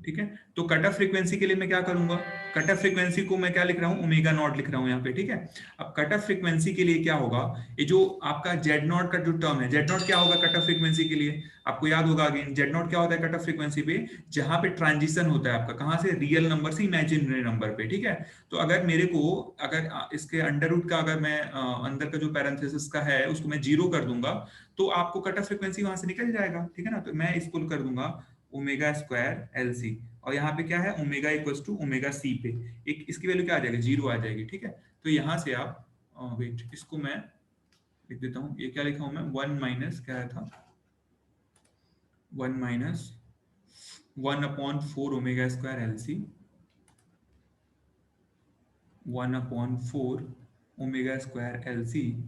ठीक है। तो कट ऑफ फ्रीक्वेंसी के लिए मैं क्या करूंगा, कट ऑफ फ्रीक्वेंसी को मैं क्या लिख रहा हूँ, ओमेगा नॉट लिख रहा हूँ यहाँ पे, ठीक है। अब कट ऑफ फ्रीक्वेंसी के लिए क्या होगा, ये जो आपका जेड नॉट का जो टर्म है, जेड नॉट क्या होगा कट ऑफ फ्रीक्वेंसी के लिए, आपको याद होगा अगेन, जेड नॉट क्या होता है कट ऑफ फ्रीक्वेंसी पे, जहां पे ट्रांजिशन होता है आपका, कहां से, रियल नंबर से इमेजिनरी नंबर पे, ठीक है। तो अगर मेरे को, अगर इसके अंडर रूट का, अगर मैं अंदर का जो पैरेंथेसिस का है उसको मैं 0 कर दूंगा, तो आपको कट ऑफ फ्रीक्वेंसी वहां से निकल जाएगा, ठीक है ना। तो मैं इसको कर दूंगा ओमेगा स्क्वायर एल सी, और यहाँ पे क्या है, omega equals to omega C पे, एक इसकी वैल्यू क्या आ जाएगी, 0 आ जाएगी, ठीक है। तो यहाँ से आप वेट, इसको मैं लिख देता हूँ, ये क्या लिखा हूं मैं, 1 माइनस क्या था, 1 minus 1/4 omega square L C, 1/4 omega square L C,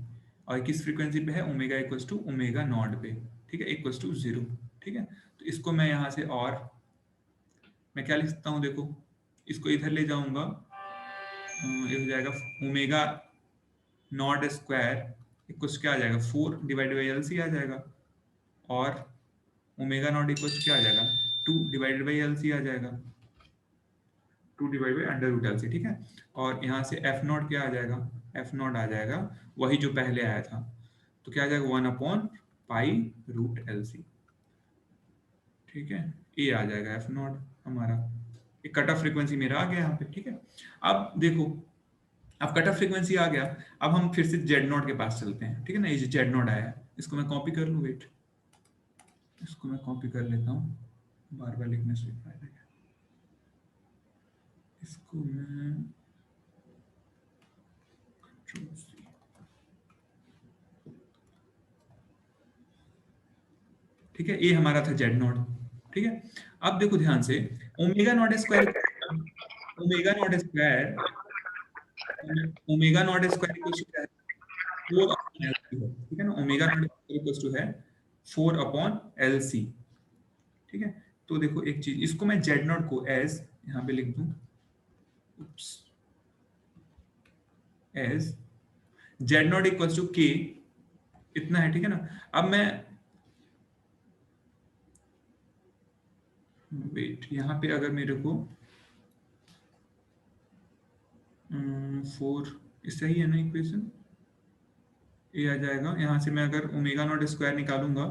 और किस फ्रीक्वेंसी पे है, omega equals to omega naught पे, ठीक है, इक्वल्स टू 0, ठीक है। तो इसको मैं यहाँ से, और मैं क्या लिख सकता हूँ, देखो इसको इधर ले जाऊंगा, ये हो जाएगा ओमेगा नॉट स्क्वायर इक्वल्स क्या आ जाएगा, 4 डिवाइड बाई एल सी आ जाएगा, और ओमेगा नॉट इक्वल्स क्या आ जाएगा, 2 डिवाइडेड बाई एल सी आ जाएगा, 2 divide by under root L C, ठीक है। और यहाँ से एफ नॉट क्या आ जाएगा, एफ नॉट आ जाएगा वही जो पहले आया था, तो क्या आ जाएगा, 1/π√LC, ठीक है। ये आ जाएगा एफ नॉट हमारा, एक कट ऑफ फ्रीक्वेंसी मेरा आ गया यहाँ पे, ठीक है। अब देखो, अब कट ऑफ फ्रीक्वेंसी आ गया, अब हम फिर से जेड नॉट के पास चलते हैं, ठीक है ना। ये जो जेड नॉट आया है, इसको मैं कॉपी कर लूँ, वेट, इसको मैं कॉपी कर लेता हूँ, बार बार लिखने से फायदा क्या, इसको मैं ठीक है, ये हमारा था जेड नॉट, ठीक है। अब देखो ध्यान से, omega naught square, omega naught square, omega naught square कुछ है 4 अपॉन एल सी है, ठीक है ना। Omega naught square equals to है 4 अपॉन एल सी, ठीक है। तो देखो एक चीज, इसको मैं जेड नॉट को एज यहाँ पे लिख दूं, as Z naught equals to K, इतना है, ठीक है ना। अब मैं वेट, यहाँ पे अगर मेरे को 4, सही है ना इक्वेशन, ये आ जाएगा, यहाँ से मैं अगर ओमेगा नॉट स्क्वायर निकालूंगा,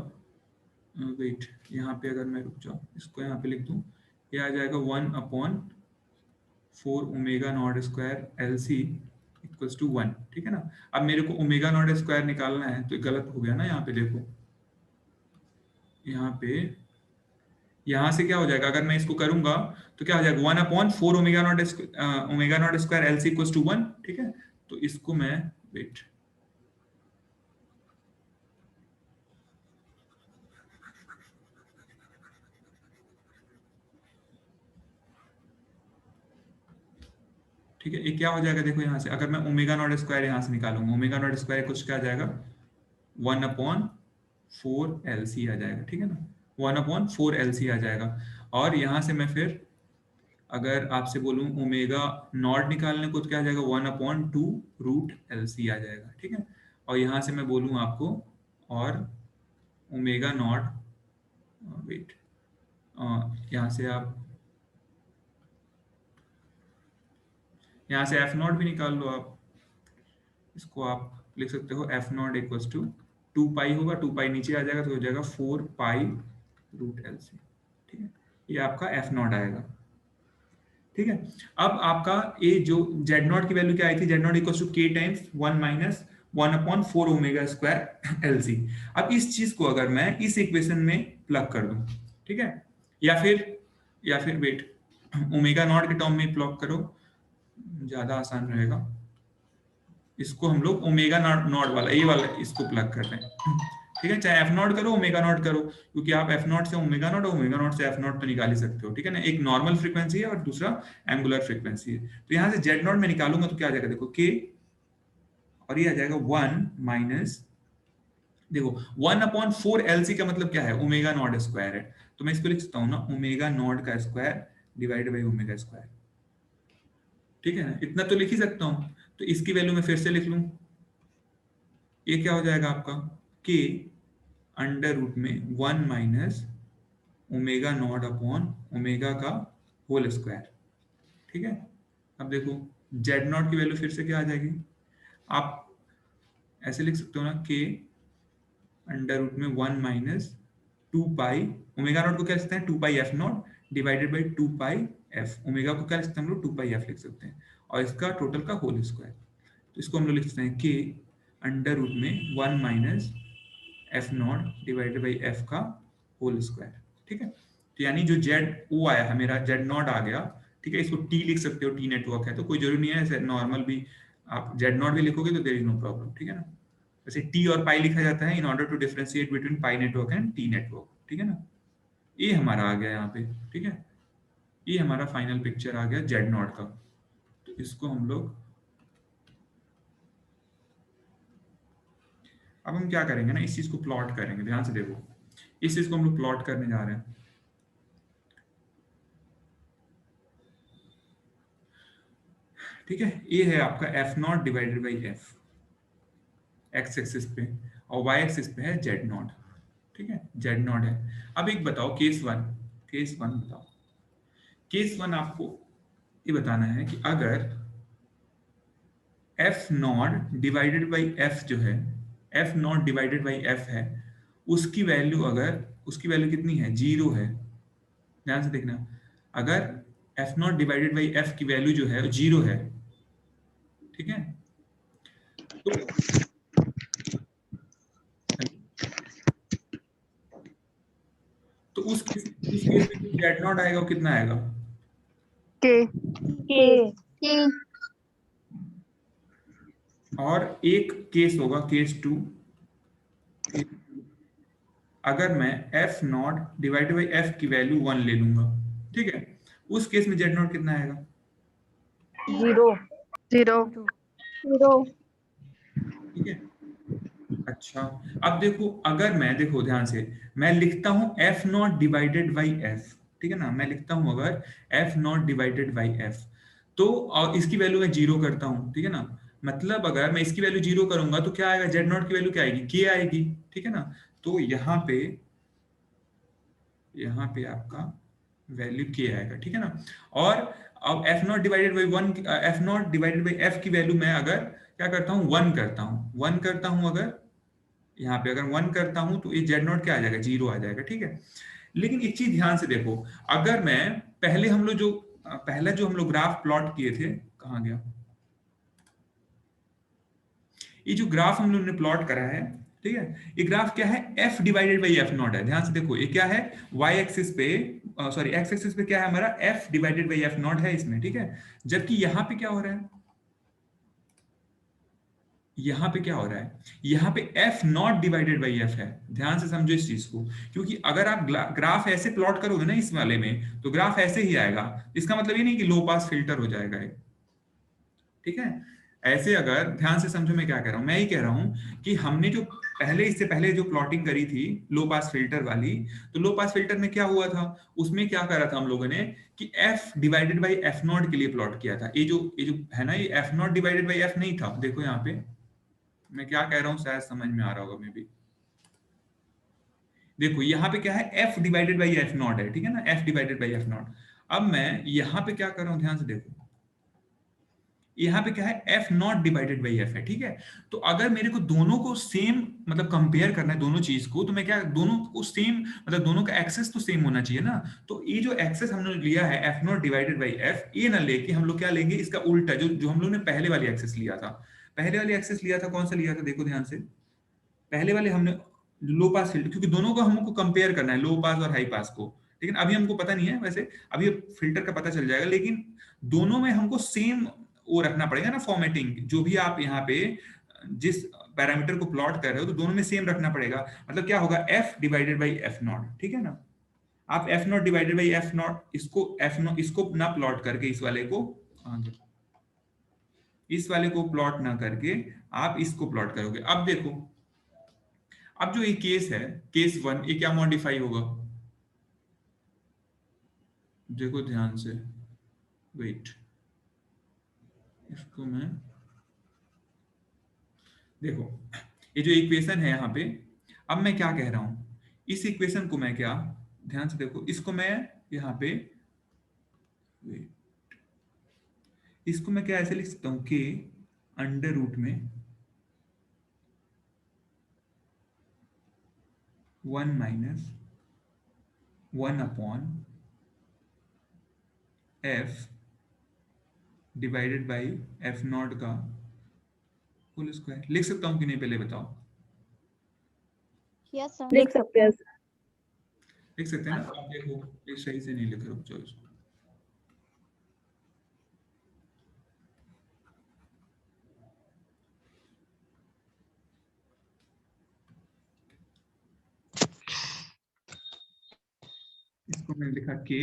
वेट यहाँ पे अगर मैं रुक जाऊँ, इसको यहाँ पे लिख दूँ, ये आ जाएगा 1/4 omega naught square L C equals to 1, ठीक है ना। अब मेरे को ओमेगा नॉट स्क्वायर निकालना है, तो गलत हो गया ना, यहाँ पे देखो, यहाँ पे, यहाँ से क्या हो जाएगा, अगर मैं इसको करूंगा तो क्या हो जाएगा, 1/4 omega naught square L C equals to 1, ठीक है। तो इसको मैं, वेट, ठीक है, ये क्या हो जाएगा, देखो यहाँ से अगर मैं ओमेगा नॉट स्क्वायर यहाँ से निकालूंगा, ओमेगा नॉट स्क्वायर कुछ क्या आ जाएगा, 1/4 एल सी आ जाएगा, ठीक है ना, 1/4 एल सी आ जाएगा। और यहाँ से मैं फिर अगर आपसे बोलूं ओमेगा नॉट निकालने को, तो क्या आ जाएगा, 1/2 √LC आ जाएगा, ठीक है। और यहाँ से मैं बोलूं आपको, और ओमेगा नॉट, वेट, यहाँ से आप, यहाँ से एफ नॉट भी निकाल लो आप, इसको आप लिख सकते हो एफ नॉट इक्वल्स टू 2 पाई होगा, 2 पाई नीचे आ जाएगा, तो हो जाएगा 4π√LC, ठीक है। ये आपका एफ नॉट आएगा, ठीक है। अब आपका ये जो जेड नॉट की वैल्यू क्या आई थी, Z naught equals to K times 1 minus 1/4 omega square L C. अब इस चीज को अगर मैं इस इक्वेशन में प्लग कर दूं, ठीक है, या फिर वेट, ओमेगा नॉट के टर्म में प्लग करो, ज्यादा आसान रहेगा। इसको हम लोग ओमेगा नॉट नॉट वाला, ये वाला इसको प्लग कर रहे हैं, ठीक है। चाहे एफ नॉट करो, ओमेगा नॉट करो, क्योंकि आप एफ नॉट से ओमेगा नॉट और ओमेगा नॉट से एफ नॉट तो निकाल ही सकते हो, ठीक है ना। एक नॉर्मल फ्रीक्वेंसी है और दूसरा एंगुलर फ्रीक्वेंसी है। तो यहाँ से जेड नॉट में निकालूंगा तो क्या आ जाएगा, देखो के, और ये आ जाएगा 1 माइनस, देखो 1/4 एल सी का मतलब क्या है, ओमेगा नॉट स्क्वायर है, तो मैं इसको लिख सकता हूँ ना, ओमेगा नॉट का square divide by omega square, ठीक है ना, इतना तो लिख ही सकता हूँ। तो इसकी वैल्यू मैं फिर से लिख लूँ, ये क्या हो जाएगा आपका, के अंडर रूट में 1 minus omega naught upon omega का होल स्क्वायर, ठीक है। अब देखो जेड नॉट की वैल्यू फिर से क्या आ जाएगी, आप ऐसे लिख सकते हो ना, के अंडर रूट में 1 माइनस 2 पाई, ओमेगा नॉट को क्या लिखते हैं 2 pi F naught divided by 2 pi F, omega को क्या लिखते हैं हम लोग 2 पाई एफ लिख सकते हैं, और इसका टोटल का होल स्क्वायर। तो इसको हम लोग लिख सकते हैं के अंडर रूट में 1 minus F naught divided by F का होल स्क्वायर, ठीक है। तो यानी जो जेड ओ आया है मेरा, जेड नॉट आ गया, ठीक है। इसको टी लिख सकते हो, टी नेटवर्क है तो कोई जरूरी नहीं है, ऐसे नॉर्मल भी आप जेड नॉट भी लिखोगे तो देयर इज नो प्रॉब्लम, ठीक है ना। वैसे टी और पाई लिखा जाता है in order to differentiate between pi network and T network, ठीक है ना। ये हमारा आ गया यहाँ पे, ठीक है। ये हमारा फाइनल पिक्चर आ गया जेड नॉट का। तो इसको हम लोग, अब हम क्या करेंगे ना, इस चीज को प्लॉट करेंगे, ध्यान से देखो, इस चीज को हम लोग प्लॉट करने जा रहे हैं। ठीक है, ये है आपका F naught divided by F x axis पे, और वाई एक्सिस पे है जेड नॉट, ठीक है, जेड नॉट है। अब एक बताओ केस वन, केस वन बताओ, केस वन आपको ये बताना है कि अगर F naught divided by F जो है, F naught divided by F है, उसकी वैल्यू, अगर उसकी वैल्यू कितनी है, जीरो है, ध्यान से देखना, अगर F naught divided by F की वैल्यू जो है जीरो है, ठीक है, तो उस केस में जो जेड नॉट आएगा वो कितना आएगा, के के और एक केस होगा केस टू, अगर मैं F naught divided by F की वैल्यू 1 ले लूंगा, ठीक है, उस केस में जेड नॉट कितना आएगा, जीरो जीरो जीरो ठीक है। अच्छा, अब देखो, अगर मैं, देखो ध्यान से, मैं लिखता हूं F naught divided by F, ठीक है ना, मैं लिखता हूं अगर F naught divided by F, तो और इसकी वैल्यू मैं जीरो करता हूं, ठीक है ना, मतलब अगर मैं इसकी वैल्यू जीरो करूंगा तो क्या आएगा, जेड नॉट की वैल्यू क्या आएगी, के आएगी, ठीक है ना। तो यहाँ पे आपका वैल्यू के आएगा, ठीक है ना। और अब F naught divided by one, F naught divided by F की वैल्यू मैं अगर क्या करता हूँ, वन करता हूँ, अगर यहाँ पे अगर वन करता हूं तो ये जेड नॉट क्या आ जाएगा, जीरो आ जाएगा, ठीक है। लेकिन एक चीज ध्यान से देखो, अगर मैं पहले हम लोग जो पहला जो हम लोग ग्राफ प्लॉट किए थे, कहाँ गया, ये जो ग्राफ हम लोग ने प्लॉट करा है, ठीक है, ये ग्राफ क्या है, F divided by F not है, ध्यान से देखो, ये क्या है, वाई एक्सिस पे, सॉरी एक्स एक्सिस पे क्या है हमारा, F divided by F not है इसमें, ठीक है। जबकि यहाँ पे क्या हो रहा है, यहाँ पे क्या हो रहा है, यहाँ पे F naught divided by F है, ध्यान से समझो इस चीज को, क्योंकि अगर आप ग्राफ ऐसे प्लॉट करोगे ना इस वाले में, तो ग्राफ ऐसे ही आएगा, इसका मतलब ये नहीं कि लो पास फिल्टर हो जाएगा ये, ठीक है। ऐसे अगर ध्यान से समझो मैं क्या कह रहा हूं, मैं ये कह रहा हूं कि हमने जो पहले, इससे पहले जो प्लॉटिंग करी थी लो पास फिल्टर वाली, तो लो पास फिल्टर में क्या हुआ था, उसमें क्या करा था हम लोगों ने कि F divided by F not के लिए प्लॉट किया था, ये जो है ना, ये F naught divided by F नहीं था, देखो यहाँ पे मैं क्या कह रहा हूं, शायद समझ में आ रहा होगा मे भी। देखो यहाँ पे क्या है, f divided by F not है, ठीक है ना, f divided by F not. अब मैं यहाँ पे क्या कर रहा हूँ, ध्यान से देखो, यहाँ पे क्या है, f not divided by f है, ठीक है। तो अगर मेरे को दोनों को सेम, मतलब कंपेयर करना है दोनों चीज को, तो मैं क्या, दोनों को सेम, मतलब दोनों का एक्सेस तो सेम होना चाहिए ना। तो ये जो एक्सेस हमने लिया है f not divided by f, ये ना लेके हम लोग क्या लेंगे, इसका उल्टा, जो जो हम लोग ने पहले वाली एक्सेस लिया था, पहले वाली एक्सेस लिया था, कौन सा लिया था, देखो ध्यान से, पहले वाले हमने लो पास फिल्टर, क्योंकि दोनों को हमको कंपेयर करना है, लो पास और हाई पास को, लेकिन अभी हमको पता नहीं है, वैसे अभी फिल्टर का पता चल जाएगा, लेकिन दोनों में हमको सेम वो रखना पड़ेगा ना, फॉर्मेटिंग, जो भी आप यहाँ पे जिस पैरामीटर को प्लॉट कर रहे हो, तो दोनों में सेम रखना पड़ेगा, मतलब क्या होगा, F divided by F not, ठीक है ना। आप F naught divided by F not, इसको एफ नॉट, इसको ना प्लॉट करके इस वाले को, इस वाले को प्लॉट ना करके आप इसको प्लॉट करोगे। अब देखो, अब जो ये केस है, केस वन, ये क्या मॉडिफाई होगा, देखो ध्यान से, वेट, इसको मैं, देखो ये जो इक्वेशन है यहाँ पे, अब मैं क्या कह रहा हूं, इस इक्वेशन को मैं क्या, ध्यान से देखो, इसको मैं यहाँ पे इसको मैं क्या ऐसे लिख सकता हूँ के अंडर रूट में 1 minus 1 upon F divided by F not का होल स्क्वायर। लिख सकता हूँ कि नहीं, पहले बताओ। Yes sir. लिख सकते हैं। लिख सकते हैं ना? आप देखो ये सही से नहीं लिख रहे हो, चलो इसको। इसको मैंने लिखा के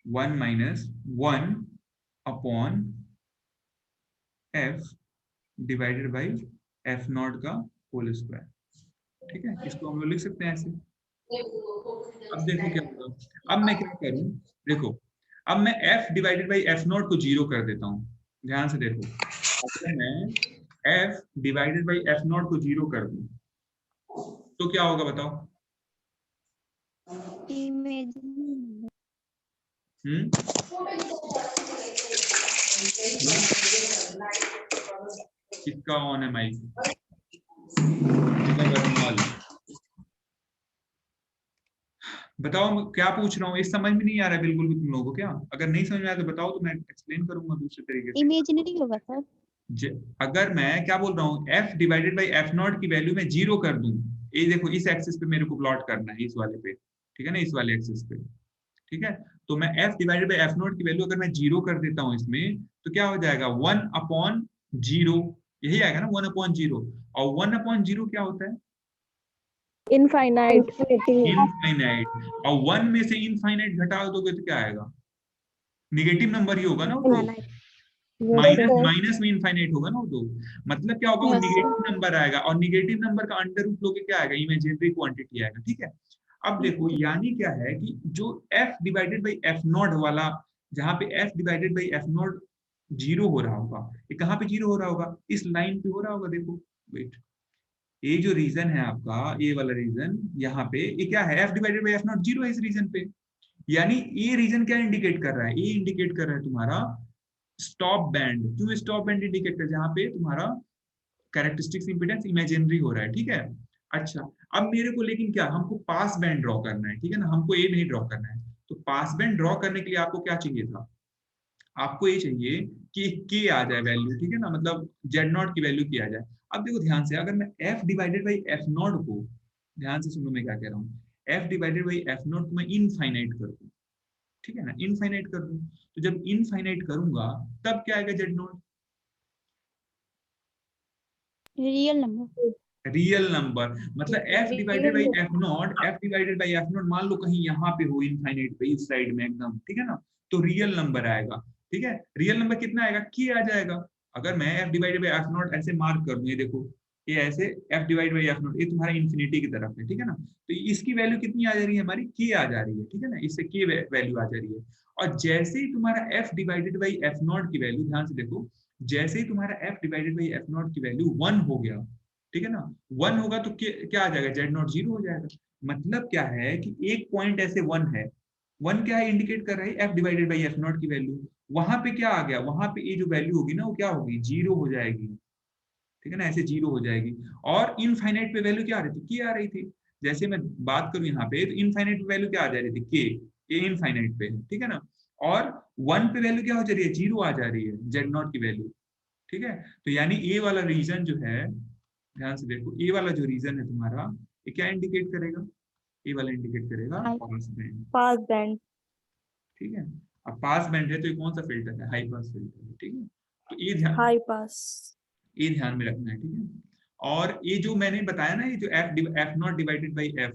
1 minus 1 upon F divided by F not का होल स्क्वायर। ठीक है, इसको हम लोग लिख सकते हैं ऐसे। अब देखो क्या होगा, अब मैं क्या करूं, देखो अब मैं f divided by F not को 0 कर देता हूं। ध्यान से देखो, अगर मैं f divided by F not को 0 कर दूं तो क्या होगा बताओ? किसका ऑन है माइक? बताओ क्या पूछ रहा हूँ, इस समझ में नहीं आ रहा है बिल्कुल भी तुम लोगों को क्या? अगर नहीं समझ में आया तो बताओ, तो मैं एक्सप्लेन करूंगा दूसरे तरीके से। इमेजिनरी होगा सर। अगर मैं क्या बोल रहा हूँ, f divided by F not की वैल्यू में 0 कर दूं, ये देखो इस एक्सिस पे मेरे को प्लॉट करना है, इस वाले पे, ठीक है ना, इस वाले एक्सिस पे। ठीक है, तो मैं f divided by F not की वैल्यू अगर मैं 0 कर देता हूँ इसमें, तो क्या हो जाएगा 1 अपॉन 0, यही आएगा ना 1 अपॉन 0। और 1 अपॉन 0 क्या होता है? इनफाइनाइट। इनफाइनाइट। और 1 में से इनफाइनाइट घटा दोगे तो क्या आएगा? नेगेटिव नंबर ही होगा ना वो, माइनस माइनस में इनफाइनाइट होगा ना वो तो। मतलब क्या होगा, वो निगेटिव नंबर आएगा, और निगेटिव नंबर का अंडर रूट लोगे क्या आएगा? इमेजिनरी क्वांटिटी आएगा। ठीक है, अब देखो यानी क्या है कि जो f divided by F not वाला, जहां पे f divided by F not 0 हो रहा होगा, ये कहां पे 0 हो रहा होगा? इस लाइन पे हो रहा होगा। देखो वेट, ये जो रीजन है आपका, ये वाला रीजन यहाँ पे, ये क्या है? f divided by F not 0 है इस रीजन पे। यानी ये रीजन क्या इंडिकेट कर रहा है? ये इंडिकेट कर रहा है तुम्हारा स्टॉप बैंड। क्यों स्टॉप बैंड इंडिकेट कर? जहां पे तुम्हारा कैरेक्टरिस्टिक्स इंपेडेंस इमेजिनरी हो रहा है। ठीक है, अच्छा अब मेरे को लेकिन क्या, हमको पास बैंड ड्रॉ करना है। ठीक है ना, हमको ये नहीं ड्रॉ करना है। तो पास बैंड ड्रॉ करने के लिए आपको क्या चाहिए था? आपको ये चाहिए कि के आ जाए वैल्यू। ठीक है ना, मतलब जेड नॉट की वैल्यू की आ जाए। अब देखो ध्यान से, अगर मैं f divided by F not को, ध्यान से सुनो मैं क्या कह रहा हूँ, f divided by F not को मैं इनफाइनाइट कर दूं, ठीक है ना, इनफाइनाइट कर दूं, तो जब इनफाइनाइट करूंगा तब क्या आएगा? Z not real number. Real number. मतलब f divided by F not, f divided by F not मान लो कहीं यहाँ पे हो इनफाइनाइट पे, इस साइड में एकदम, ठीक है ना, तो रियल नंबर आएगा। ठीक है, रियल नंबर कितना आएगा? k आ जाएगा। अगर मैं f divided by F not ऐसे मार्क कर दूं, ये देखो ये ऐसे f divided by F not, ये तुम्हारा इन्फिनिटी की तरफ है। ठीक है ना, तो इसकी वैल्यू कितनी आ जा रही है? हमारी k आ जा रही है। ठीक है ना, इससे k वैल्यू आ जा रही है। और जैसे ही तुम्हारा f divided by F not की वैल्यू, ध्यान से देखो, जैसे ही तुम्हारा f divided by F not की वैल्यू 1 हो गया, ठीक है ना, 1 होगा तो क्या आ जाएगा? जेड नॉट 0 हो जाएगा। मतलब क्या है कि एक पॉइंट ऐसे 1 है, 1 क्या है? इंडिकेट कर रहा है f divided by F not की वैल्यू। वहां पे क्या आ गया? वहां पे ये जो वैल्यू होगी ना, वो क्या होगी? 0 हो जाएगी। ठीक है ना, ऐसे 0 हो जाएगी। और इनफाइनाइट पे वैल्यू क्या आ रही थी? k आ रही थी। जैसे मैं बात करूं यहाँ पे, तो इनफाइनाइट पे वैल्यू क्या आ जा रही थी? k, ये इनफाइनाइट पे है। ठीक है ना, और 1 पे वैल्यू क्या हो जा रही है? 0 आ जा रही है, जेड नॉट की वैल्यू। ठीक है, तो यानी ए वाला रीजन जो है, ध्यान से देखो, ए वाला जो रीजन है तुम्हारा, ये क्या इंडिकेट करेगा? ए वाला इंडिकेट करेगा पास बैंड। Pass band. ठीक है, अब पास बैंड है तो ये कौन सा फिल्टर है? हाई पास फिल्टर है। ठीक है, तो हाई पास। ये ध्यान में रखना है। ठीक है, और ये जो मैंने बताया ना, ये जो F naught divided by F,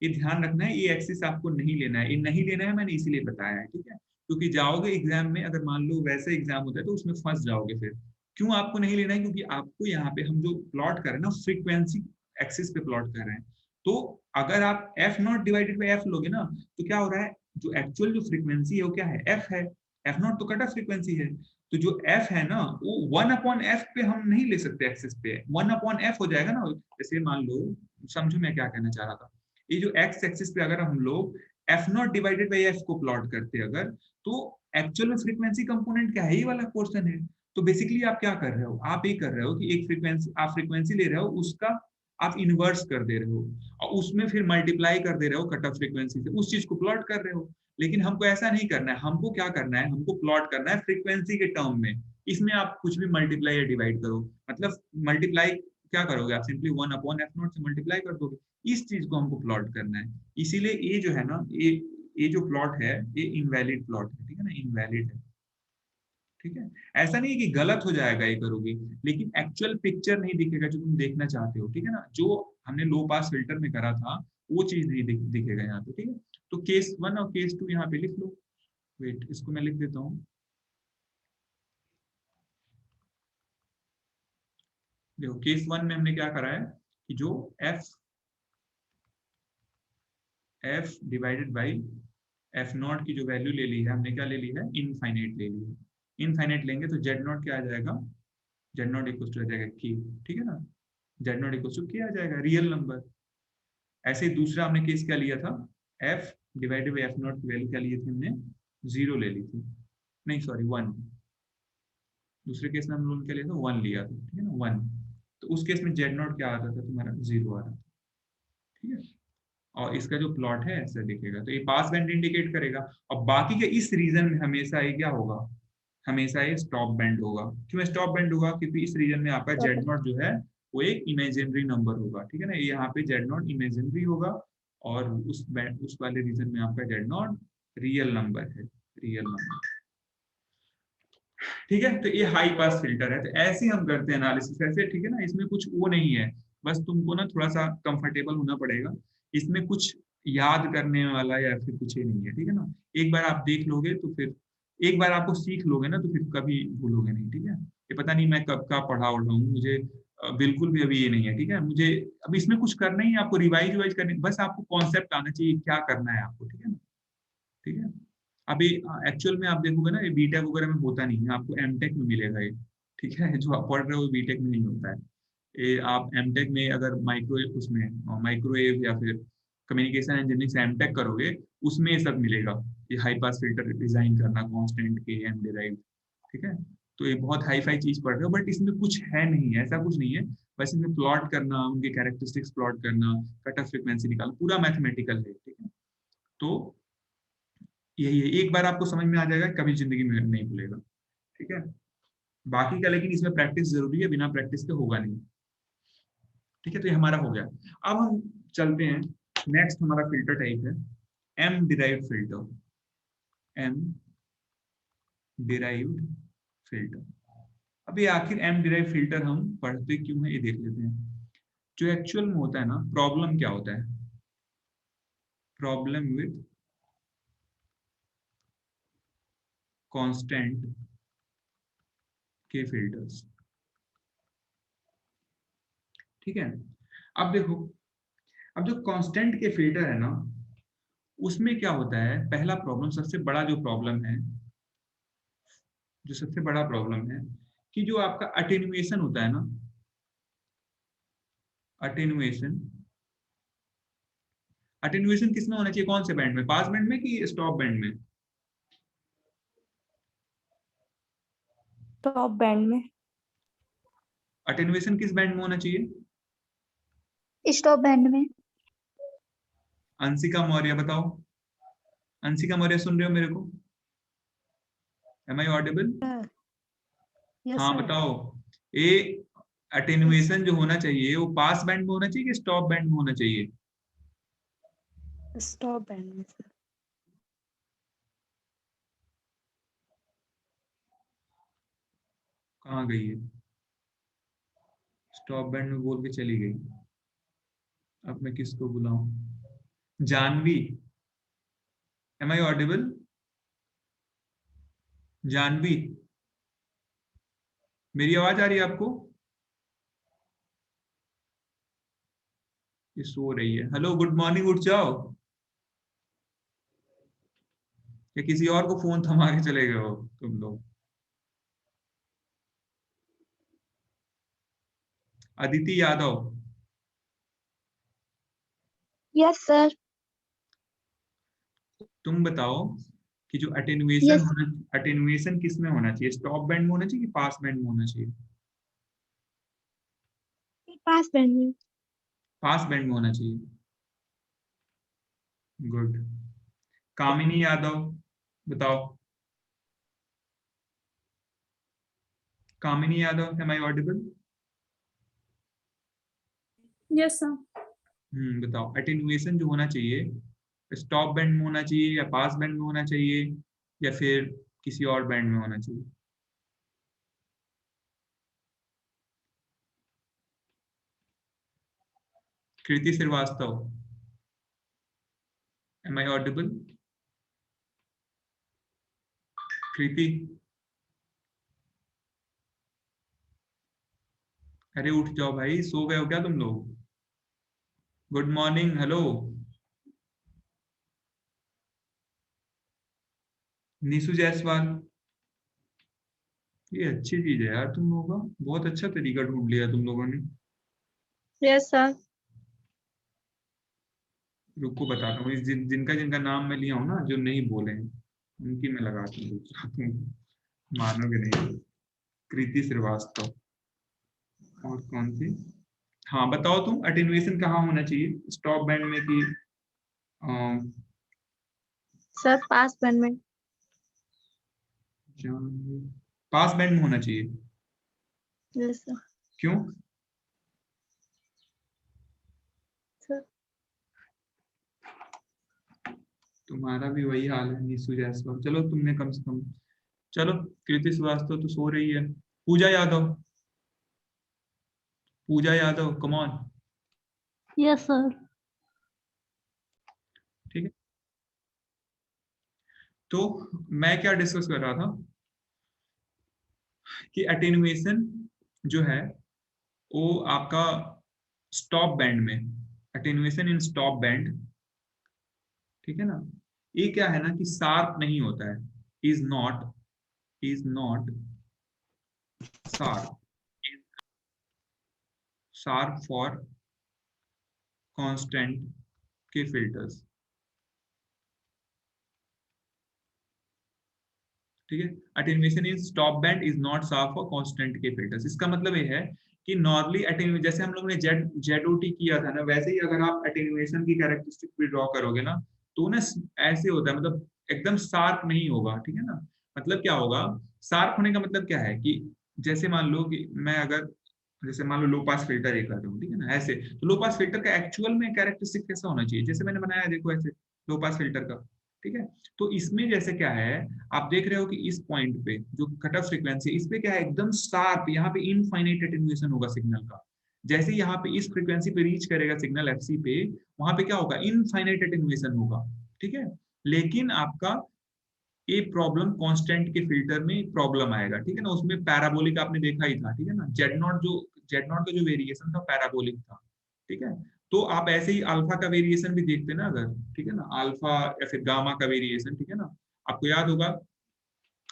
ये ध्यान रखना है, ये एक्सिस आपको नहीं लेना है। ये नहीं लेना है, मैंने इसीलिए बताया है। ठीक है, क्योंकि जाओगे एग्जाम में, अगर मान लो वैसे एग्जाम होता है तो उसमें फंस जाओगे फिर। क्यों आपको नहीं लेना है? क्योंकि आपको यहाँ पे हम जो प्लॉट कर रहे हैं ना, फ्रीक्वेंसी एक्सिस पे प्लॉट कर रहे हैं। तो अगर आप F naught divided by F लोगे ना, तो क्या हो रहा है? जो एक्चुअल जो फ्रीक्वेंसी है वो क्या है? एफ है। एफ नॉट तो कट ऑफ फ्रीक्वेंसी है, तो जो f है ना, वो 1 अपॉन एफ पे हम नहीं ले सकते एक्सिस पे, 1 अपॉन एफ हो जाएगा ना। जैसे मान लो, समझो मैं क्या कहना चाह रहा था, ये जो x एक्सिस पे अगर हम लोग F naught divided by F को प्लॉट करते अगर, तो एक्चुअल में फ्रीक्वेंसी कंपोनेंट क्या है, ये वाला पोर्शन है। तो बेसिकली आप क्या कर रहे हो, आप ये कर रहे हो कि एक फ्रीक्वेंसी, आप फ्रीक्वेंसी ले रहे हो, उसका आप इन्वर्स कर दे रहे हो और उसमें फिर मल्टीप्लाई कर दे रहे हो कट ऑफ फ्रीक्वेंसी से, उस चीज को प्लॉट कर रहे हो। लेकिन हमको ऐसा नहीं करना है, हमको क्या करना है, हमको प्लॉट करना है फ्रीक्वेंसी के टर्म में। इसमें आप कुछ भी मल्टीप्लाई या डिवाइड करो, मतलब मल्टीप्लाई क्या करोगे आप, सिंपली 1/f0 से मल्टीप्लाई कर दोगे। इस चीज को हमको प्लॉट करना है। इसीलिए ये जो है ना, ये जो प्लॉट है ये इनवैलिड प्लॉट है, ठीक है ना, इनवैलिड है। ठीक है, ऐसा नहीं है कि गलत हो जाएगा ये करोगे, लेकिन एक्चुअल पिक्चर नहीं दिखेगा जो तुम देखना चाहते हो, ठीक है ना, जो हमने लो पास फिल्टर में करा था वो चीज नहीं दिखेगा यहाँ पे, ठीक है। तो केस 1 और केस 2 यहाँ पे लिख लो। वेट, इसको मैं लिख देता हूँ। देखो केस 1 में हमने क्या करा है कि जो f divided by F not की जो वैल्यू ले ली है हमने, क्या ले ली है, इनफाइनाइट ले ली है। इनफाइनाइट लेंगे तो जेड नॉट क्या आ जाएगा, जेड नॉट इक्वल टू आ जाएगा k, ठीक है ना, Z naught equal to k आ जाएगा, रियल नंबर। ऐसे ही दूसरा हमने केस क्या लिया था, f divided by F not की वैल्यू क्या ली थी हमने, 0 ले ली थी, नहीं सॉरी 1। दूसरे केस में हम लोगों ने क्या लिया था, 1 लिया था, ठीक है ना, 1। तो उस केस में जेड नॉट क्या आता था तुम्हारा, 0 आ रहा था, ठीक है। और इसका जो प्लॉट है ऐसा दिखेगा, तो ये पास बैंड इंडिकेट करेगा। और बाकी के इस रीजन में हमेशा ये क्या होगा, हमेशा ये स्टॉप बैंड होगा। क्यों स्टॉप बैंड होगा, क्योंकि इस रीजन में आपका जेड नॉट जो है वो एक इमेजिनरी नंबर होगा, ठीक है ना, यहाँ पे जेड नॉट इमेजिनरी होगा और उस वाले रीजन में आपका जेड नॉट रियल नंबर है, रियल नंबर, ठीक है। तो ये हाई पास फिल्टर है, तो ऐसे हम करते हैं एनालिसिस ऐसे, ठीक है ना, इसमें कुछ वो नहीं है, बस तुमको ना थोड़ा सा कंफर्टेबल होना पड़ेगा। इसमें कुछ याद करने वाला या फिर कुछ ही नहीं है, ठीक है ना। एक बार आप देख लोगे तो फिर, एक बार आपको सीख लोगे ना तो फिर कभी भूलोगे नहीं, ठीक है। ये पता नहीं मैं कब का पढ़ा उड़ा हूँ, मुझे बिल्कुल भी अभी ये नहीं है, ठीक है। मुझे अब इसमें कुछ करना ही है, आपको रिवाइज करनी, बस आपको कॉन्सेप्ट आना चाहिए क्या करना है आपको, ठीक है ना, ठीक है। अभी एक्चुअल में आप देखोगे ना, ये बीटेक वगैरह में होता नहीं है, आपको एमटेक में मिलेगा ये, ठीक है। जो आप पढ़ रहे हो बीटेक में नहीं होता है ये। आप एमटेक में अगर माइक्रोवेव या फिर कम्युनिकेशन इंजीनियरिंग से एमटेक करोगे, उसमें ये सब मिलेगा, ये हाई पास फिल्टर डिजाइन करना, कांस्टेंट के एम डिराइव, ठीक है। तो ये बहुत हाई फाई चीज पढ़ रहे हो, बट इसमें कुछ है नहीं, ऐसा कुछ नहीं है। बस इसमें प्लॉट करना, उनके कैरेक्टरिस्टिक्स प्लॉट करना, कट ऑफ फ्रीक्वेंसी निकालना, पूरा मैथमेटिकल है, ठीक है। तो यही है, एक बार आपको समझ में आ जाएगा, कभी जिंदगी में नहीं भूलेगा, ठीक है। बाकी का लेकिन इसमें प्रैक्टिस जरूरी है, बिना प्रैक्टिस के होगा नहीं, ठीक है। तो ये हमारा हो गया। अब हम चलते हैं, नेक्स्ट हमारा फिल्टर टाइप है M derived filter, M derived filter. अब ये आखिर एम डिराइव्ड फिल्टर हम पढ़ते क्यों है, ये देख लेते हैं। जो एक्चुअल में होता है ना, प्रॉब्लम क्या होता है, प्रॉब्लम विद कांस्टेंट के फिल्टर्स, ठीक है। अब देखो, अब जो कांस्टेंट के फिल्टर है ना, उसमें क्या होता है, पहला प्रॉब्लम, सबसे बड़ा जो प्रॉब्लम है, जो सबसे बड़ा प्रॉब्लम है कि जो आपका अटेन्युएशन होता है ना, अटेन्युएशन, अटेन्युएशन किस में होना चाहिए, कौन से बैंड में, पास बैंड में कि स्टॉप बैंड में, टॉप बैंड में। अटेन्युएशन किस बैंड में होना चाहिए, स्टॉप बैंड में। अंशिका मौर्य बताओ, अंशिका मौर्य सुन रहे हो मेरे को, एम आई ऑडिबल, यस हाँ सर। बताओ। ये अटेन्युएशन जो होना चाहिए वो पास बैंड में होना चाहिए कि स्टॉप बैंड में होना चाहिए, स्टॉप बैंड में सर। कहाँ गई है, स्टॉप बैंड में बोल के चली गई। अब मैं किसको बुलाऊं, Janvi, am I audible, Janvi, मेरी आवाज आ रही है आपको, ये सो रही है, हेलो गुड मॉर्निंग, उठ जाओ, या किसी और को फोन थमा के चले गए हो तुम लोग। Aditi Yadav, yes sir. तुम बताओ कि जो अटेनुएशन Yes. होना, अटेनुएशन किस में होना चाहिए, स्टॉप बैंड में होना चाहिए कि पास बैंड में होना चाहिए? पास बैंड में। पास बैंड में होना चाहिए। गुड। कामिनी यादव बताओ। Kamini Yadav, am I audible? Yes, sir. बताओ अटेनुएशन जो होना चाहिए स्टॉप बैंड में होना चाहिए या पास बैंड में होना चाहिए या फिर किसी और बैंड में होना चाहिए? कृति श्रीवास्तव, एम आई ऑडिबल? कृति, अरे उठ जाओ भाई, सो गए हो क्या तुम लोग? Good morning, hello. Nishu Jaiswal, ये अच्छी चीज है यार, तुम लोगों का बहुत अच्छा तरीका ढूंढ लिया तुम लोगों ने। Yes, sir. रुको बताता हूँ, जिनका जिनका नाम मैं लिया हूँ ना, जो नहीं बोले हैं, उनकी मैं लगाता हूँ तुम मानोगे नहीं। कृति श्रीवास्तव, और कौन सी? हाँ बताओ तुम, अटेनुएशन कहाँ होना चाहिए, स्टॉप बैंड में कि Sir, पास बैंड में। पास बैंड में होना चाहिए? Yes, sir. क्यों? Sir. तुम्हारा भी वही हाल है निशु जायसवाल। चलो तुमने कम से कम, चलो कृति श्रीवास्तव तो सो रही है। Pooja Yadav, Pooja Yadav come on. Yes, sir. ठीक है, तो मैं क्या डिस्कस कर रहा था कि अटेनुएशन जो है वो आपका स्टॉप बैंड में, अटेनुएशन इन स्टॉप बैंड, ठीक है ना, ये क्या है ना कि शार्प नहीं होता है, is not sharp, sharp for constant के फिल्टर्स। ठीक है, attenuation in stop band is not sharp for constant के फिल्टर्स। इसका मतलब ये है कि नॉर्मली अटेनुएशन, जैसे हम लोग ने जेड किया था ना, वैसे ही अगर आप अटेनुएशन की कैरेक्टरिस्टिक भी ड्रॉ करोगे ना, तो ना ऐसे होता है, मतलब एकदम शार्प नहीं होगा। ठीक है ना, मतलब क्या होगा, शार्प होने का मतलब क्या है कि जैसे मान लो कि मैं अगर, जैसे मान लो लो पास फिल्टर एक कर रहा हूँ, ठीक है ना, ऐसे तो लो पास फिल्टर का एक्चुअल में कैरेक्टरिस्टिक कैसा होना चाहिए, जैसे मैंने बनाया देखो ऐसे लो पास फिल्टर का। ठीक है, तो इसमें जैसे क्या है, आप देख रहे हो कि इस पॉइंट पे जो कट ऑफ फ्रीक्वेंसी है, इस पे क्या है, एकदम शार्प, यहाँ पे इनफाइनाइट अटेन्यूएशन होगा सिग्नल का। जैसे यहाँ पे इस फ्रीक्वेंसी पे रीच करेगा सिग्नल एफसी पे, वहां पे क्या होगा, इनफाइनाइट अटेन्यूएशन होगा। ठीक है, लेकिन आपका ये प्रॉब्लम कांस्टेंट के फिल्टर में प्रॉब्लम आएगा। ठीक है ना, उसमें पैराबोलिक आपने देखा ही था। ठीक है ना, जेड नॉट का जो वेरिएशन था पैराबोलिक था। ठीक है, तो आप ऐसे ही अल्फा का वेरिएशन भी देखते ना अगर, ठीक है ना, अल्फा या फिर गामा का वेरिएशन, ठीक है ना, आपको याद होगा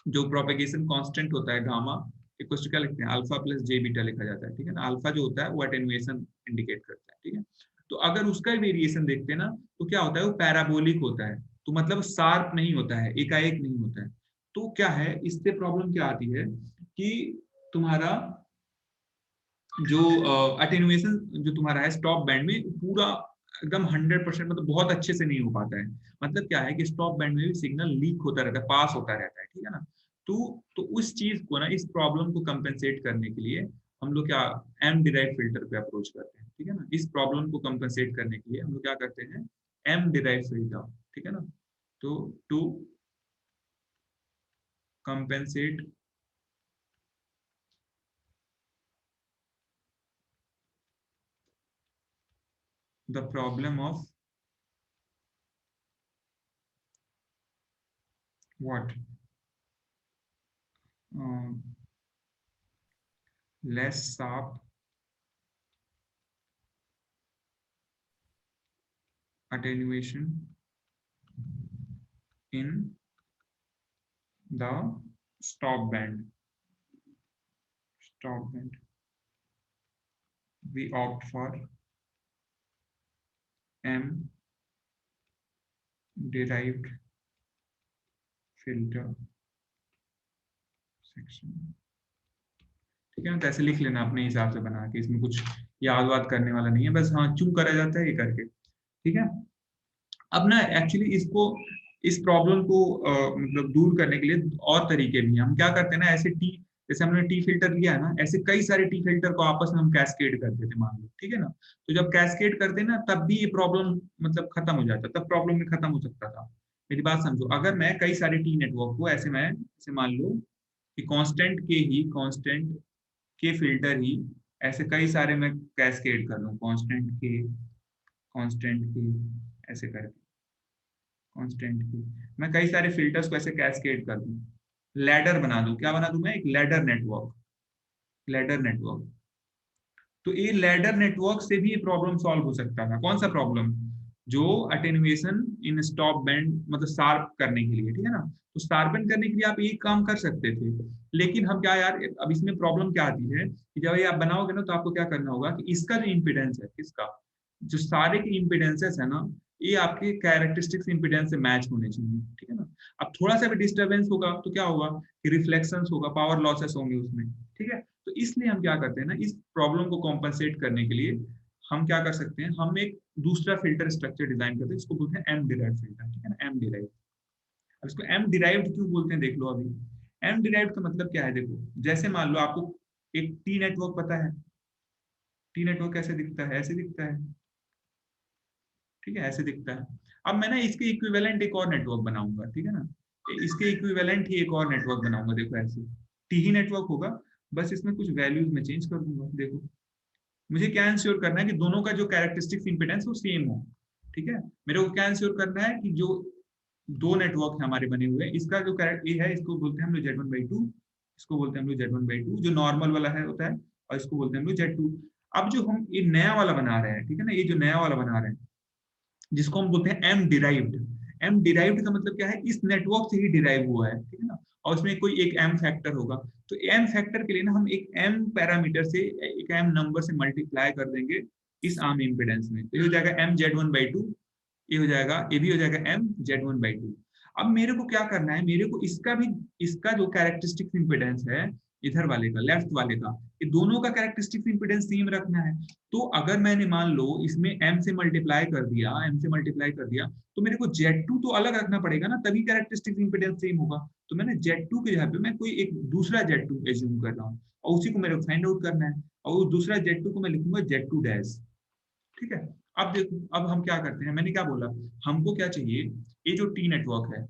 जो प्रोपेगेशन कांस्टेंट होता है गामा, इक्वल टू क्या लिखते हैं, अल्फा प्लस जे बीटा लिखा जाता है। ठीक है ना, अल्फा जो होता है वो अटेन्युएशन इंडिकेट करता है। ठीक है, तो अगर उसका वेरिएशन देखते हैं ना, तो क्या होता है, वो पैराबोलिक होता है, तो मतलब शार्प नहीं होता है, एकाएक नहीं होता है। तो क्या है, इससे प्रॉब्लम क्या आती है कि तुम्हारा जो अटेन्युएशन जो तुम्हारा है स्टॉप बैंड में, पूरा एकदम 100%, मतलब बहुत अच्छे से नहीं हो पाता है। मतलब क्या है कि स्टॉप बैंड में भी सिग्नल लीक होता रहता है, पास होता रहता है। ठीक है ना, तो उस चीज को ना, इस प्रॉब्लम को कंपेंसेट करने के लिए हम लोग क्या, एम डिराइव फिल्टर पे अप्रोच करते हैं। ठीक है ना, इस प्रॉब्लम को कंपेंसेट करने के लिए हम लोग क्या करते हैं, एम डिराइव फिल्टर। ठीक है ना, तो to compensate the problem of what, less sharp attenuation in the stop band. Stop band. We opt for M derived filter section, ठीक है ना। तो ऐसे लिख लेना अपने हिसाब से बना के, इसमें कुछ याद वाद करने वाला नहीं है, बस हाँ चू करा जाता है ये करके, ठीक है। अब ना एक्चुअली इसको, इस प्रॉब्लम को मतलब दूर करने के लिए और तरीके भी हैं। हम क्या करते हैं ना, ऐसे टी, जैसे हमने टी फिल्टर लिया है ना, ऐसे कई सारे टी फिल्टर को आपस में हम कैस्केड करते थे मान लो, ठीक है ना। तो जब कैस्केड करते ना तब भी ये प्रॉब्लम मतलब खत्म हो जाता, तब प्रॉब्लम में खत्म हो सकता था। मेरी बात समझो, अगर मैं कई सारे टी नेटवर्क को ऐसे, मैं ऐसे मान लो कि कांस्टेंट के फिल्टर ही ऐसे कई सारे मैं कैस्केड कर लूं, कांस्टेंट के ऐसे करके, कांस्टेंट की मैं कई सारे फिल्टर्स को ऐसे कैस्केड कर दूं, लैडर बना दूं। क्या बना दूं मैं? एक लैडर नेटवर्क। तो ये लैडर नेटवर्क से भी ये प्रॉब्लम सॉल्व हो सकता था। कौन सा प्रॉब्लम? जो अटेनुएशन इन स्टॉप बैंड मतलब शार्प करने के लिए, ठीक है ना। तो शार्पन करने के लिए आप ये काम कर सकते थे, लेकिन हम क्या यार, अब इसमें प्रॉब्लम क्या आती है कि जब ये आप बनाओगे ना तो आपको क्या करना होगा कि इसका जो इम्पिडेंस है, इसका जो सारे के इम्पिडेंसेस है ना, ये आपके कैरेक्टरिस्टिक्स इम्पिडेंस से मैच होने चाहिए, ठीक है ना। अब थोड़ा सा भी डिस्टर्बेंस होगा तो क्या होगा कि रिफ्लेक्शंस होगा, पावर लॉसेस होंगे उसमें, ठीक है। तो इसलिए हम क्या करते हैं ना, इस प्रॉब्लम को कॉम्पनसेट करने के लिए हम क्या कर सकते हैं, हम एक दूसरा फिल्टर स्ट्रक्चर डिजाइन करते हैं, इसको बोलते हैं एम डिराइव्ड फिल्टर, ठीक है ना, एम डिराइव्ड। अब इसको एम डिराइव्ड क्यों बोलते हैं देख लो अभी। एम डिराइव्ड का मतलब क्या है, देखो जैसे मान लो आपको एक टी नेटवर्क पता है, टी नेटवर्क कैसे दिखता है, ऐसे दिखता है, ठीक है, ऐसे दिखता है। अब मैं ना इसके इक्विवेलेंट एक और नेटवर्क बनाऊंगा, ठीक है ना, इसके इक्विवेलेंट ही एक और नेटवर्क बनाऊंगा, देखो ऐसे टी ही नेटवर्क होगा, बस इसमें कुछ वैल्यूज में चेंज कर दूंगा। देखो मुझे क्या इंश्योर करना है कि दोनों का जो कैरेक्टरिस्टिक्स इंपेडेंस वो सेम हो, ठीक है। मेरे को क्या इंश्योर करना है कि जो दो नेटवर्क है हमारे बने हुए, इसका जो कैरेक्टर ये है, इसको बोलते हैं हम लोग Z1/2, इसको बोलते हैं हम लोग Z1/2 जो नॉर्मल वाला है होता है, और इसको बोलते हैं हम लोग Z2। अब जो हम ये नया वाला बना रहे हैं, ठीक है ना, ये जो नया वाला बना रहे हैं जिसको हम बोलते हैं एम डिराइव्ड। एम डिराइव्ड का मतलब क्या है, इस नेटवर्क से ही डिराइव हुआ है, ठीक है ना, और उसमें कोई एक एम फैक्टर होगा। तो एम फैक्टर के लिए ना हम एक एम पैरामीटर से, एक एम नंबर से मल्टीप्लाई कर देंगे इस आर्म इम्पिडेंस में, तो ये हो जाएगा M Z1/2, ये हो जाएगा, ये भी हो जाएगा M Z1/2। अब मेरे को क्या करना है, मेरे को इसका भी, इसका जो कैरेक्टरिस्टिक इम्पिडेंस है इधर वाले का, लेफ्ट वाले का, ये दोनों का कैरेक्टरिस्टिक इम्पिडेंस सेम रखना है। तो अगर मैंने मान लो इसमें m से मल्टीप्लाई कर दिया, तो मेरे को Z2 तो अलग रखना पड़ेगा ना, तभी कैरेक्टरिस्टिक इम्पिडेंस सेम होगा। तो मैंने Z2 के जगह पे मैं कोई एक दूसरा Z2 एज्यूम कर रहा हूँ, और उसी को मेरे को फाइंड आउट करना है, और उस दूसरा Z2 को मैं लिखूंगा Z2 डैश, ठीक है। अब देखो, अब हम क्या करते हैं, मैंने क्या बोला, हमको क्या चाहिए, ये जो टी नेटवर्क है,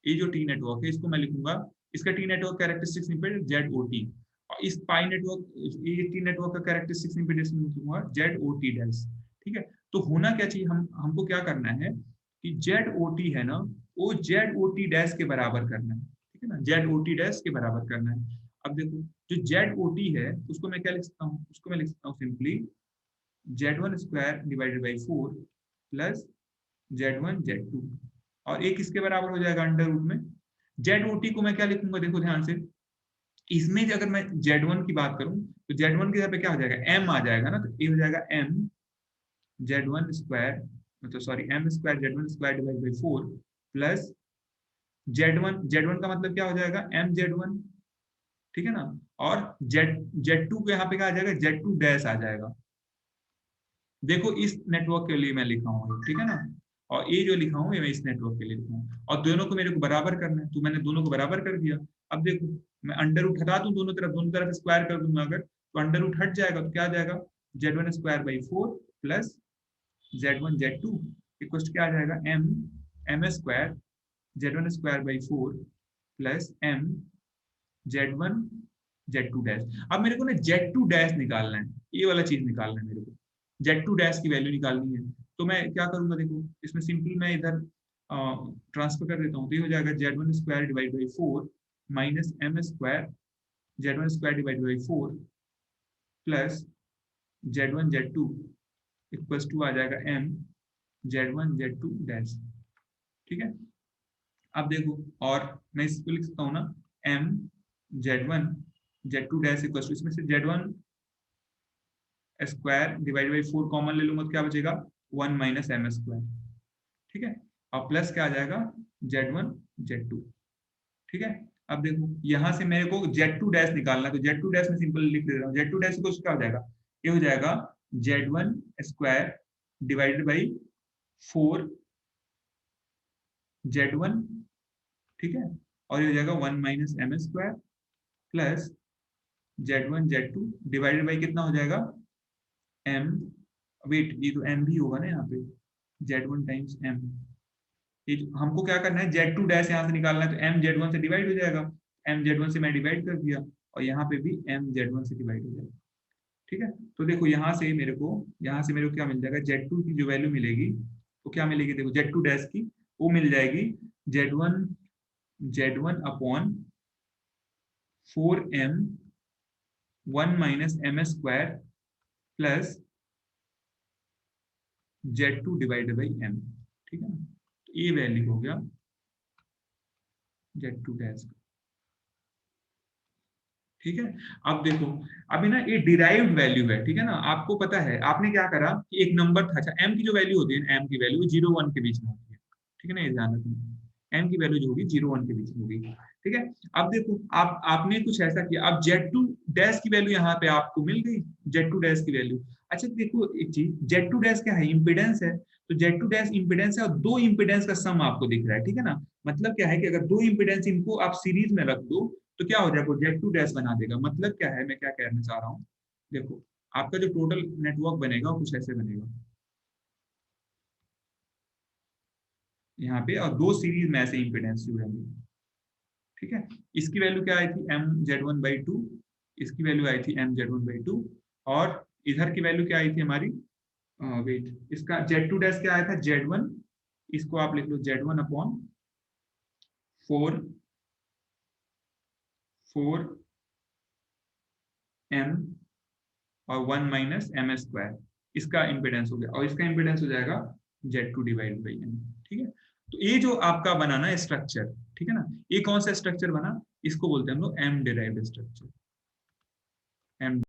ये जो टी नेटवर्क है, इसको मैं लिखूंगा, इसका T network characteristics impedance ZOT, और इस पाई नेटवर्क, ये टी नेटवर्क का कैरेक्टरिस्टिक्स इम्पीडेंस लिखूंगा ZOT डैश, ठीक है। तो होना क्या चाहिए, हमको क्या करना है कि ZOT है ना, वो ZOT डैश के बराबर करना है, ठीक है ना, ZOT डैश के बराबर करना है। अब देखो जो ZOT है उसको मैं क्या लिख सकता हूँ, उसको मैं लिख सकता हूँ simply Z1²/4 plus Z1 Z2, और एक इसके बराबर हो जाएगा अंडर रूट में। ZOT को मैं क्या लिखूंगा, देखो ध्यान से, इसमें अगर मैं Z1 की बात करूं तो Z1 की जगह पे क्या हो जाएगा, M आ जाएगा ना, तो ये हो जाएगा M/Z1² मतलब सॉरी M²Z1² / 4 प्लस Z1 का मतलब क्या हो जाएगा MZ1, ठीक है ना, और Z2 को यहाँ पे क्या आ जाएगा, Z2 डैश आ जाएगा। देखो इस नेटवर्क के लिए मैं लिखा हूँ, ठीक है ना, और ये जो लिखा हूँ ये मैं इस नेटवर्क के लिए लिखा हूँ, और दोनों को मेरे को बराबर करना है, तो मैंने दोनों को बराबर कर दिया। अब देखो मैं अंडर रूट हटा दूं, दोनों तरफ स्क्वायर कर दूंगा अगर, तो अंडर रूट हट जाएगा, तो क्या आ जाएगा Z1²/4 plus Z1 Z2 equal क्या आ जाएगा M² Z1²/4 plus M Z1 Z2 dash. अब मेरे को ना Z2 डैश निकालना है, ये वाला चीज निकालना है मेरे को, Z2 डैश की वैल्यू निकालनी है। तो मैं क्या करूंगा, देखो इसमें सिंपल मैं इधर ट्रांसफर कर देता हूँ, तो ये हो जाएगा Z1² / 4 minus M² Z1² / 4 plus Z1 Z2 equal to आ जाएगा M Z1 Z2 डैश, ठीक है। अब देखो, और मैं इसको लिख सकता हूँ ना M Z1 Z2 dash equal to, इसमें से Z1² / 4 कॉमन ले लूंगा तो क्या बचेगा 1 - M², ठीक है, और प्लस क्या आ जाएगा Z1 Z2, ठीक है। अब देखो यहाँ से मेरे को Z2 डैश निकालना है, तो Z2 डैश में सिंपल लिख दे रहा हूँ। Z2 डैश को क्या हो जाएगा, ये हो जाएगा Z1 square divided by 4 Z1, ठीक है, और ये हो जाएगा 1 minus M square plus Z1 Z2 divided by कितना हो जाएगा m, वेट ये तो m भी होगा ना यहाँ पे, Z1 टाइम्स m। हमको क्या करना है, Z2 डैश यहाँ से निकालना है, तो m Z1 से डिवाइड हो जाएगा, m Z1 से मैं डिवाइड कर दिया, और यहाँ पे भी m Z1 से डिवाइड हो जाएगा। ठीक है, तो देखो यहाँ से मेरे को क्या मिल जाएगा, Z2 की जो वैल्यू मिलेगी वो क्या मिलेगी, देखो Z2 डैश की वो मिल जाएगी Z1 upon 4m 1 minus M square plus Z2 divided by m। ठीक है ना, तो ये वैल्यू हो गया Z2 डैश का। ठीक है, अब देखो अभी ना ये डिराइव्ड वैल्यू है, ठीक है ना, आपको पता है आपने क्या करा कि एक नंबर था, अच्छा m की जो वैल्यू होती है, m की वैल्यू 0-1 के बीच में होती है, ठीक है ना, ये ध्यान रखना, m की वैल्यू जो होगी 0-1 के बीच में होगी। ठीक है, अब देखो आपने कुछ ऐसा किया, अब Z2 डैश की वैल्यू यहाँ पे आपको मिल गई, Z2 डैश की वैल्यू। अच्छा देखो एक चीज, Z2 डैश क्या है, इम्पिडेंस है, तो Z2 डैश इम्पिडेंस है और दो इम्पिडेंस का सम आपको दिख रहा है। ठीक है ना, मतलब क्या है कि अगर दो इम्पिडेंस इनको आप सीरीज में रख दो तो क्या हो जाएगा, Z2 डैश बना देगा। मतलब क्या है, मैं क्या कहना चाह रहा हूँ, देखो आपका जो टोटल नेटवर्क बनेगा वो कुछ ऐसे बनेगा यहाँ पे, और दो सीरीज में ऐसे इम्पिडेंस जुड़ेंगे। ठीक है, इसकी वैल्यू क्या आई थी mZ1/2, इसकी वैल्यू आई थी mZ1/2, और इधर की वैल्यू क्या आई थी हमारी, वेट इसका Z2 डैश क्या आया था Z1, इसको आप लिख लो Z1 अपॉन 4m और 1 माइनस एम स्क्वायर, इसका इम्पिडेंस हो गया, और इसका इम्पिडेंस हो जाएगा Z2 डिवाइड बाई m। ठीक है, तो ये जो आपका बना ना स्ट्रक्चर, ठीक है ना, ये कौन सा स्ट्रक्चर बना, इसको बोलते हैं हम लोग m डिराइव्ड स्ट्रक्चर। m